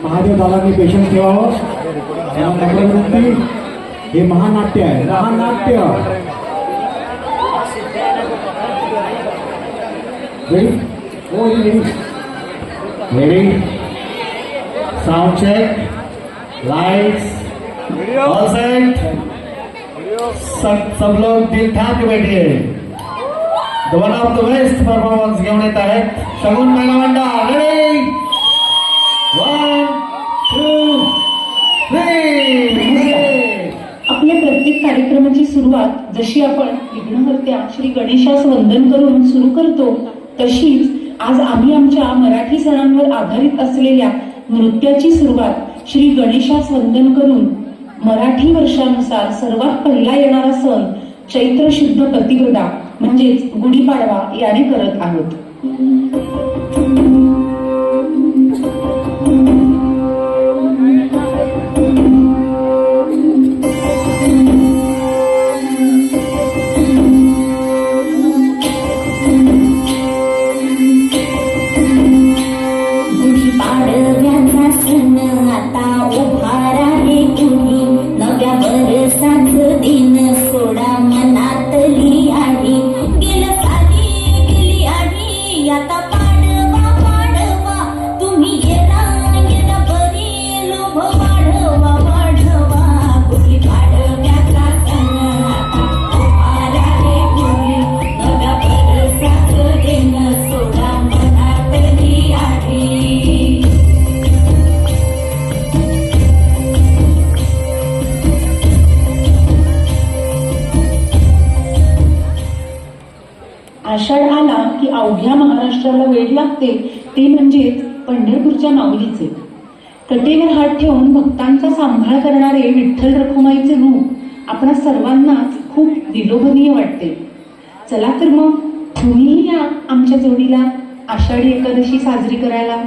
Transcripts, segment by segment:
महादेव दादांनी पेशंट ठेवावं. हे महानाट्य आहे, महानाट्य. रेडी? हो ready. Ready. Sound check. Lights all set. सब लोग दिल थाम के बैठिए. The one of the best performance घेऊन येत आहेत शगुन मेगा मंडळ. रेडी? 1 2 3. आपल्या प्रत्येक कार्यक्रमाची सुरुवात जशी आपण विघ्नहर्त्या श्री गणेशास वंदन करून सुरू करतो, तशीच आज आम्ही आमच्या मराठी सणांवर आधारित असलेल्या नृत्याची सुरुवात श्री गणेशास वंदन करून मराठी वर्षानुसार सर्वात पहिला येणारा सण चैत्र शुद्ध प्रतिपदा म्हणजेच गुढीपाडवा याने करत आहोत. आषाढ आला की अवघ्या महाराष्ट्राला वेळ लागते ते म्हणजेच पंढरपूरच्या माऊलीचे. कटेवर हात ठेवून भक्तांचा सांभाळ करणारे विठ्ठल रखुमाईचे रूप आपणा सर्वांनाच खूप विलोभनीय वाटते. चला तर मग तुम्हीही या आमच्या जोडीला आषाढी एकादशी साजरी करायला.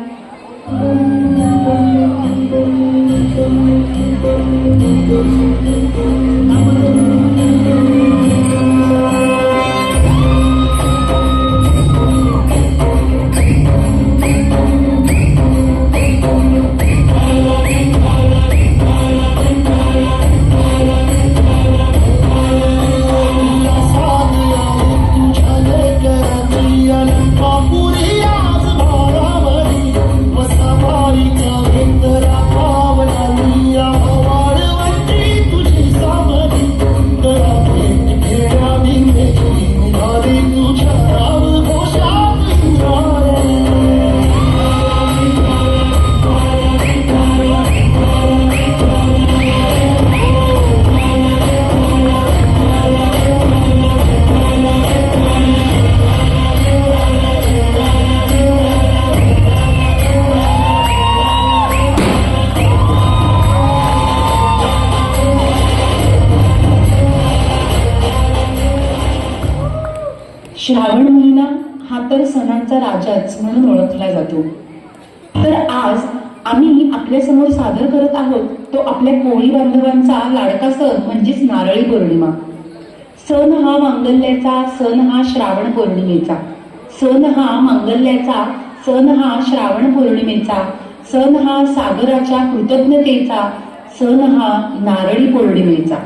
श्रावण महिना हा तर सणांचा राजाच म्हणून ओळखला जातो. तर आज आम्ही आपल्यासमोर सादर करत आहोत तो आपल्या कोळी बांधवांचा लाडका सण म्हणजेच नारळी पौर्णिमा. सण हा मांगल्याचा, सण हा श्रावण पौर्णिमेचा, सण हा मांगल्याचा, सण हा श्रावण पौर्णिमेचा, सण हा सागराच्या कृतज्ञतेचा, सण हा नारळी पौर्णिमेचा.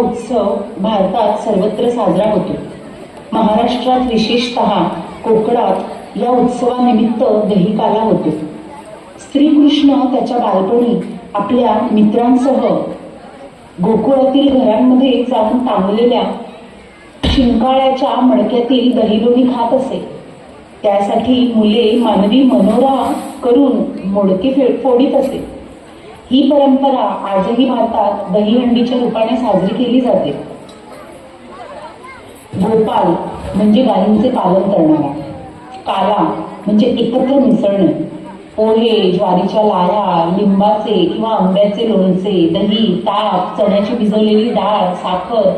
उत्सव भारतात सर्वत्र साजरा होतो. महाराष्ट्रात विशेषतः कोकणात या उत्सवानिमित्त दहीकाला होतो. श्रीकृष्ण त्याच्या बालपणी आपल्या मित्रांसह गोकुळातील घरांमध्ये जाऊन तांबलेल्या शिंकाळ्याच्या मडक्यातील दहीलोणी खात असे. त्यासाठी मुले मानवी मनोरा करून मोडके फोडीत असे. ही परंपरा आजही भारतात दहीहंडीच्या रूपाने साजरी केली जाते. गोपाल म्हणजे गायींचे पालन करणारा. काला म्हणजे एकत्र मिसळणे. पोहे, ज्वारीच्या लाह्या, लिंबाचे किंवा आंब्याचे लोणचे, दही, ताक, चण्याची भिजवलेली डाळ, साखर,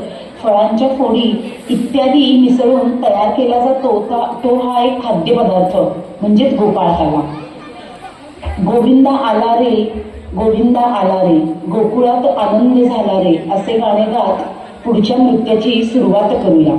फळांच्या फोडी इत्यादी मिसळून तयार केला जातो. तो हा एक खाद्यपदार्थ म्हणजेच गोपाळ काला. गोविंदा आला रे, गोविंदा आला रे, गोकुळात आनंद झाला रे असे गाणे गात पुढच्या नृत्याची सुरुवात करूया.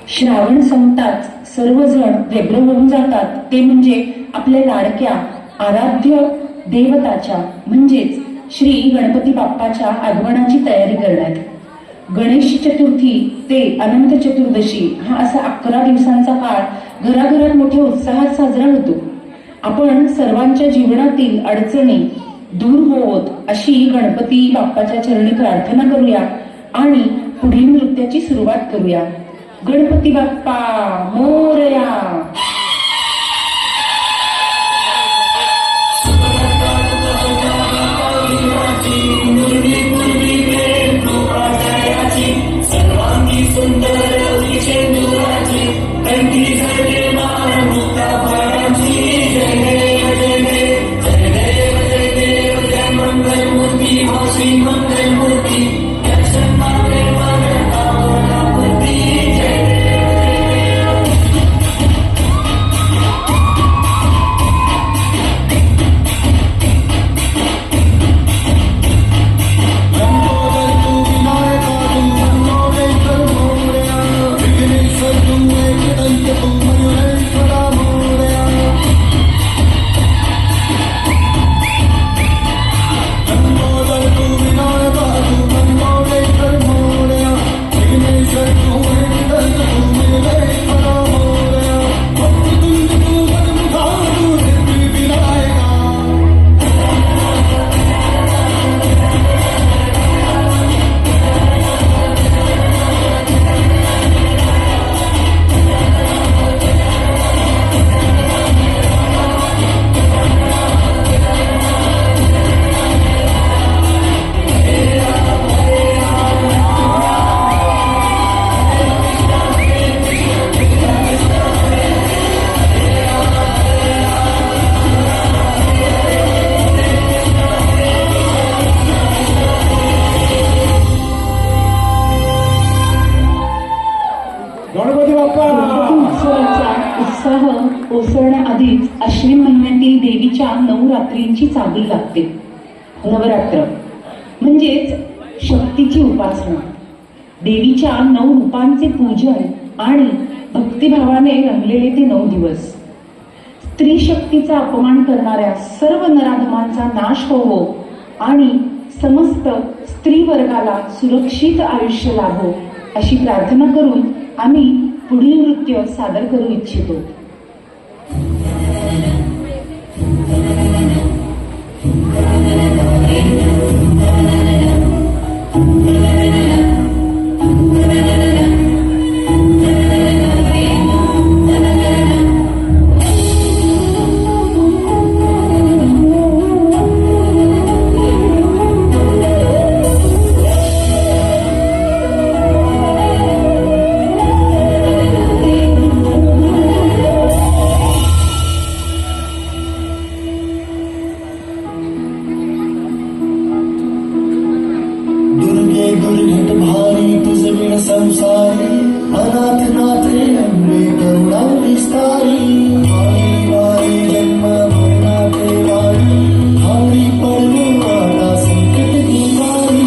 श्रावण संपताच सर्वजण व्यग्र होऊन जातात. ते म्हणजे आपल्या लाडक्या आराध्य देवताच्या म्हणजेच श्री गणपती बाप्पाच्या आगमनाची तयारी करण्यात. गणेश चतुर्थी ते अनंत चतुर्दशी हा असा 11 दिवसांचा काळ घराघरात मोठ्या उत्साहात साजरा होतो. आपण सर्वांच्या जीवनातील अडचणी दूर होवोत अशी गणपती बाप्पाच्या चरणी प्रार्थना करूया आणि पुढील नृत्याची सुरुवात करूया. गणपती बाप्पा मोरया. उत्साह ओसरण्याआधीच अश्विन महिन्यातील देवीच्या 9 रात्रींची चाबी लागते. नवरात्र म्हणजेच शक्तीची उपासना, देवीच्या 9 रूपांचे पूजन आणि भक्तिभावाने रंगलेले ते 9 दिवस. स्त्री शक्तीचा अपमान करणाऱ्या सर्व नराधमांचा नाश होवो आणि समस्त स्त्री वर्गाला सुरक्षित आयुष्य लाभो अशी प्रार्थना करून आम्ही पुढील नृत्य सादर करू इच्छितो. दुर्गे दुर्घट भारी तुझ विण संसारी अनाथ नाथे अंबे करुणा विस्तारी वारी वारी जन्म मरणाते वारी हारी पडलो आता संकट निवारी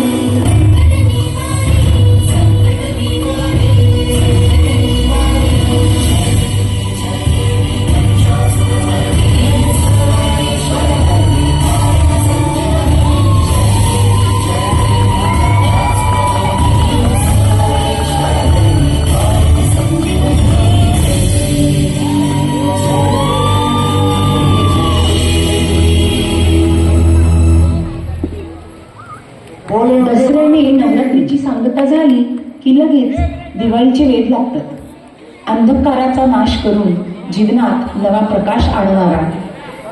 दसऱ्याने नवरात्रीची सांगता झाली की लगेच दिवाळीचे वेध लागतात. अंधकाराचा नाश करून जीवनात नवा प्रकाश आणणारा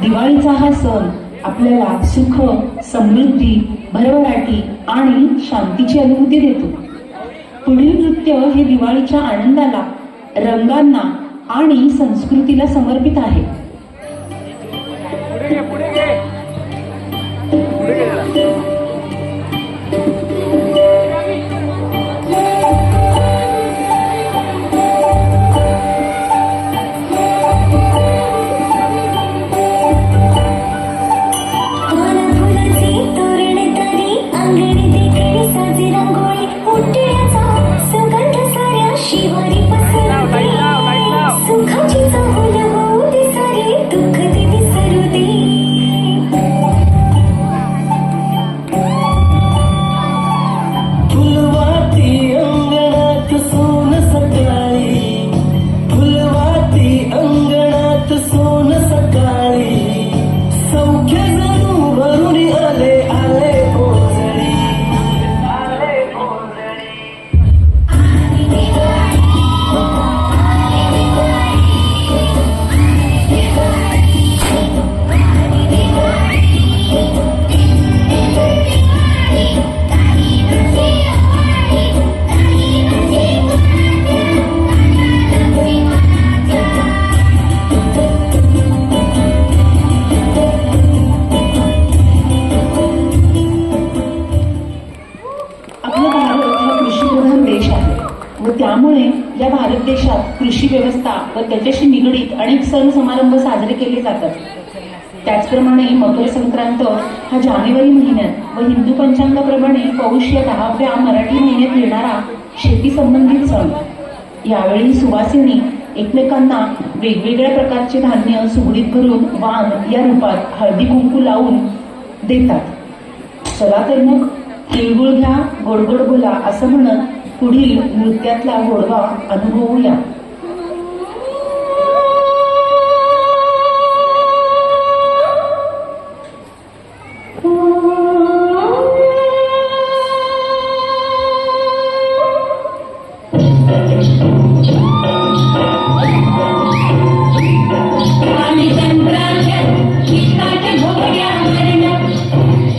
दिवाळीचा हा सण आपल्याला सुख, समृद्धी, भरभराटी आणि शांतीची अनुभूती देतो. पुढील नृत्य हे दिवाळीच्या आनंदाला, रंगांना आणि संस्कृतीला समर्पित आहे. सुखाची चाहूल होऊ दे सारी, दुःख ते विसरू दे. फुलवाती अंगणात सोन सकाळी, फुलवाती अंगणात सोन सकाळी, सौख्य जणू भरून आले आले कोजळी, आले कोजळी. आपला भारत हा कृषीप्रधान देश आहे व त्यामुळे या भारत देशात कृषी व्यवस्था व त्याच्याशी निगडीत अनेक सण समारंभ साजरे केले जातात. त्याचप्रमाणे मकर संक्रांत हा जानेवारी महिन्यात व हिंदू पंचांगाप्रमाणे पौष या 10व्या मराठी महिन्यात येणारा शेती संबंधित सण. यावेळी सुवासिनी एकमेकांना वेगवेगळ्या प्रकारचे धान्य सुगडीत भरून वाण या रूपात हळदी कुंकू लावून देतात. चला तर मग तिळगुळ घ्या, गोड गोड बोला असं म्हणत पुढील नृत्यातला गोडवा अनुभवूया.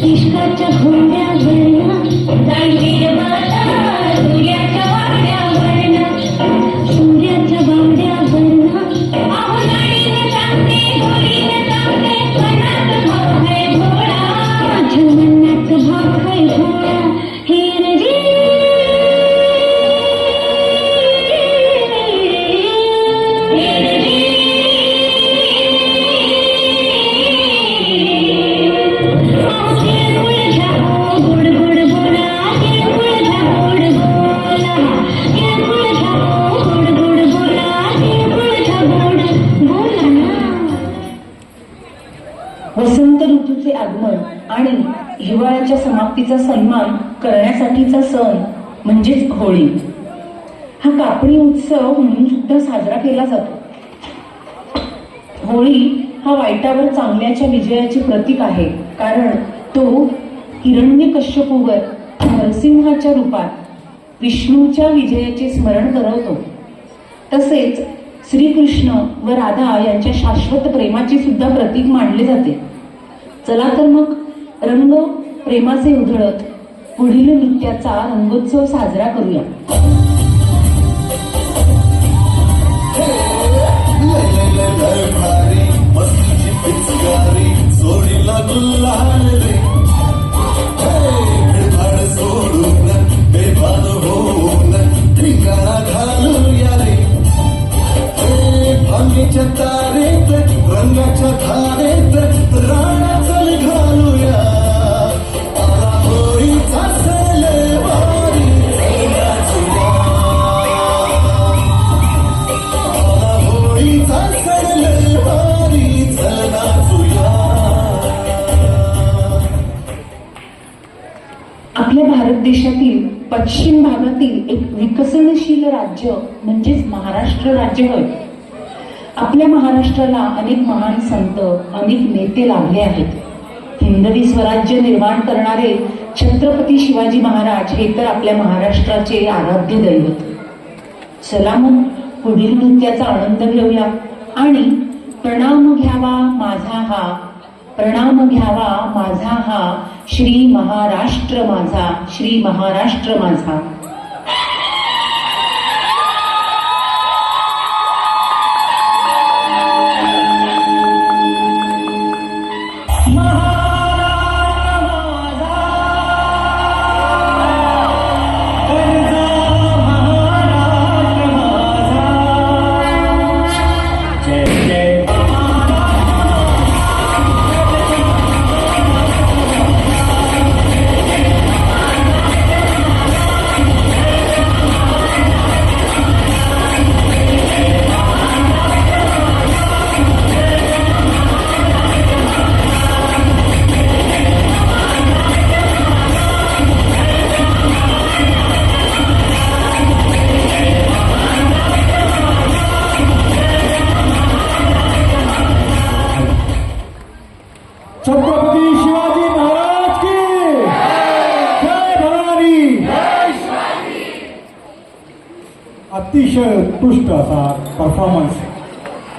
इश्काच्या घोड्यावरनं रणवीर माता सूर्याच्या वाड्यावरनं, सूर्य वनवासाच्या समाप्तीचा सन्मान करण्यासाठीचा सण म्हणजेच होळी. हा कापणी उत्सव म्हणून सुद्धा साजरा केला जातो. होळी हा वाईटावर चांगल्याच्या विजयाचे प्रतीक आहे, कारण तो हिरण्यकश्यपूवर नरसिंहाच्या रूपात विष्णूच्या विजयाचे स्मरण करवतो. तसेच श्रीकृष्ण व राधा यांच्या शाश्वत प्रेमाचे सुद्धा प्रतीक मानले जाते. चला तर मग रंग प्रेमाचे उधळत पुढील नृत्याचा रंगोत्सव साजरा करूया. तारेत रंगाच्या धारेत राणाचा घालूया. आला होळीचा सण वारी नाचूया. आला होळीचा सण वारी नाचूया. आपल्या भारत देशातील पश्चिम भागातील एक विकसनशील राज्य म्हणजेच महाराष्ट्र राज्य होय. आपल्या महाराष्ट्राला अनेक महान संत, अनेक नेते लाभले आहेत. हिंदवी स्वराज्य निर्माण करणारे छत्रपती शिवाजी महाराज हे तर आपल्या महाराष्ट्राचे आराध्य दैवत. चला मग पुढील नृत्याचा आनंद घेऊया आणि प्रणाम घ्यावा माझा हा, प्रणाम घ्यावा माझा हा, श्री महाराष्ट्र माझा, श्री महाराष्ट्र माझा. छत्रपती शिवाजी महाराज की जय भवानी. अतिशय उत्कृष्ट असा परफॉर्मन्स